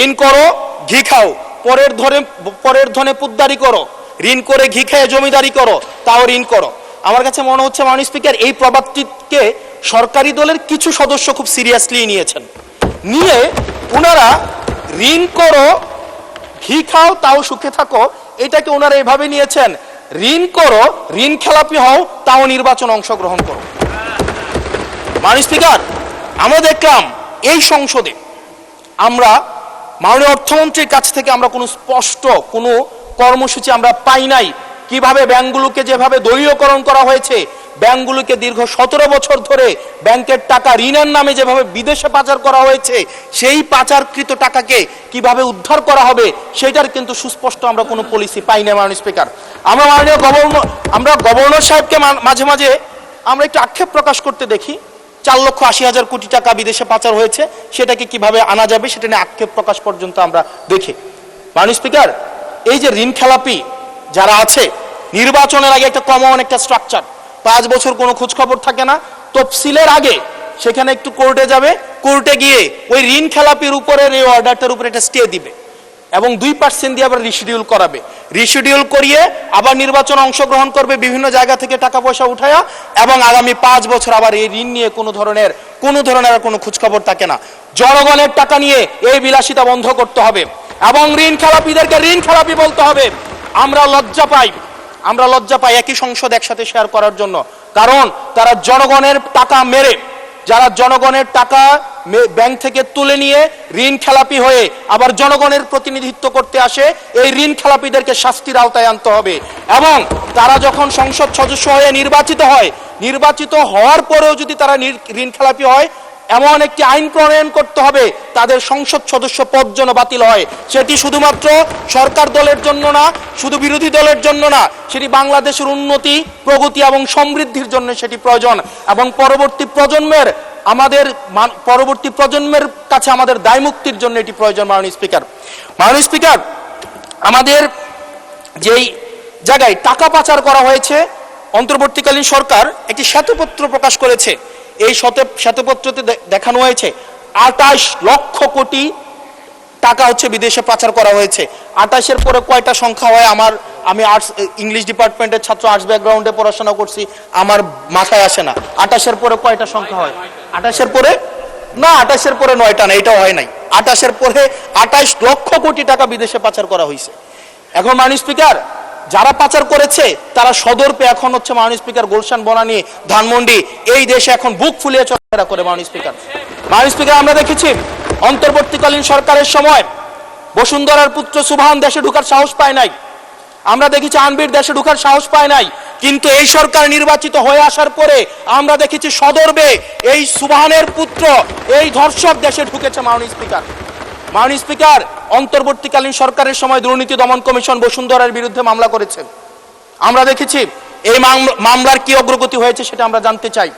ঋণ করো ঘি খাও, পরের ধনে পুদ্দারি করো, ঋণ করে ঘি খেয়ে জমিদারি করো, তাও ঋণ করো। আমার কাছে মনে হচ্ছে মাননীয় স্পিকার এই প্রবাদটিকে সরকারি দলের কিছু সদস্য খুব সিরিয়াসলি নিয়েছেন, নিয়ে ওনারা ঋণ করো ঘি খাও তাও সুখে থাকো, এটাকে ওনারা এভাবে নিয়েছেন, ঋণ করো ঋণ খেলাপি হও তাও নির্বাচন অংশগ্রহণ করো। মাননীয় স্পিকার, আমরা দেখলাম এই সংসদে আমরা মাননীয় অর্থমন্ত্রীর কাছ থেকে আমরা কোনো স্পষ্ট কোনো কর্মসূচি আমরা পাই নাই। কিভাবে ব্যাংকগুলোকে যেভাবে দলীয়করণ করা হয়েছে, ব্যাংকগুলোকে দীর্ঘ 17 বছর ধরে ব্যাংকের টাকা ঋণের নামে যেভাবে বিদেশে পাচার করা হয়েছে, সেই পাচারকৃত টাকাকে কিভাবে উদ্ধার করা হবে সেটার কিন্তু সুস্পষ্ট আমরা কোনো পলিসি পাই না। মাননীয় স্পিকার, আমরা গভর্নর সাহেবকে মাঝে মাঝে আমরা একটু আক্ষেপ প্রকাশ করতে দেখি, 4,80,000 কোটি টাকা বিদেশে পাচার হয়েছে, সেটাকে কিভাবে আনা যাবে সেটা নিয়ে আক্ষেপ প্রকাশ পর্যন্ত আমরা দেখি। মাননীয় স্পিকার, এই যে ঋণ খেলাপি যারা আছে, নির্বাচনের আগে একটা কমন একটা স্ট্রাকচার, 5 বছর কোনো খোঁজ খবর থাকে না, তফসিলের আগে সেখানে একটু কোর্টে যাবে, কোর্টে গিয়ে ওই ঋণ খেলাপির উপরে এই অর্ডারটার উপরে একটা স্টে দিবে এবং 2% দিয়ে আবার রিশিডিউল করাবে, রিশিডিউল করিয়ে আবার নির্বাচন অংশগ্রহণ করবে বিভিন্ন জায়গা থেকে টাকা পয়সা উঠায়া, এবং আগামী 5 বছর আবার এই ঋণ নিয়ে কোনো ধরনের কোনো খোঁজখবর থাকে না। জনগণের টাকা নিয়ে এই বিলাসিতা বন্ধ করতে হবে এবং ঋণ খেলাপিদেরকে ঋণ খেলাপি বলতে হবে। আমরা লজ্জা পাই একই সংসদ একসাথে শেয়ার করার জন্য, কারণ তারা জনগণের টাকা মেরে, যারা জনগণের টাকা ব্যাংক থেকে তুলে নিয়ে ঋণ খেলাপি হয়ে আবার জনগণের প্রতিনিধিত্ব করতে আসে, এই ঋণ খেলাপিদেরকে শাস্তির আওতায় আনতে হবে। এবং তারা যখন সংসদ সদস্য হয়ে নির্বাচিত হওয়ার পরেও যদি তারা ঋণ খেলাপি হয়, এমন একটি আইন প্রণয়ন করতে হবে তাদের সংসদ সদস্য পদ যেন বাতিল হয়। সেটি শুধুমাত্র সরকার দলের জন্য না, শুধু বিরোধী দলের জন্য না, সেটি বাংলাদেশের উন্নতি, প্রগতি এবং সমৃদ্ধির জন্য সেটি প্রয়োজন। এবং পরবর্তী প্রজন্মের কাছে আমাদের দায় মুক্তির জন্য এটি প্রয়োজন। মাননীয় স্পিকার, আমাদের যেই জায়গায় টাকা পাচার করা হয়েছে, অন্তর্বর্তীকালীন সরকার একটি শ্বেতপত্র প্রকাশ করেছে। এই শ্বেতপত্রতে দেখানো হয়েছে 28 লক্ষ কোটি টাকা হচ্ছে বিদেশে পাচার করা হয়েছে। 28-এর পরে কয়টা সংখ্যা হয়, আমি ইংলিশ ডিপার্টমেন্টের ছাত্র, আর্টস ব্যাকগ্রাউন্ডে পড়াশোনা করছি, আমার মাথায় আসে না 28-এর পরে কয়টা সংখ্যা হয়। 28-এর পরে 9টা না, এটাও হয় নাই। 28-এর পরে 28 লক্ষ কোটি টাকা বিদেশে পাচার করা হয়েছে। এখন মাননীয় স্পিকার, যারা পাচার করেছে তারা সদর্পে এখন হচ্ছে মাননীয় স্পিকার গুলশান, বনানী, ধানমন্ডি, এই দেশে এখন বুক ফুলিয়ে চলাফেরা করে। মাননীয় স্পিকার, আমরা দেখেছি অন্তর্বর্তীকালীন সরকারের সময় বসুন্ধরার পুত্র সুবহান দেশে ঢোকার সাহস পায় নাই, আমরা দেখেছি আনবির দেশে ঢোকার সাহস পায় নাই, কিন্তু এই সরকার নির্বাচিত হয়ে আসার পরে আমরা দেখেছি সদর্পে এই সুবহানের পুত্র, এই ধর্ষক দেশে ঢুকেছে। মাননীয় স্পিকার, অন্তর্বর্তীকালীন সরকারের সময় দুর্নীতি দমন কমিশন বসুন্ধরার বিরুদ্ধে মামলা করেছে। আমরা দেখেছি এই মামলার কি অগ্রগতি হয়েছে সেটা আমরা জানতে চাই।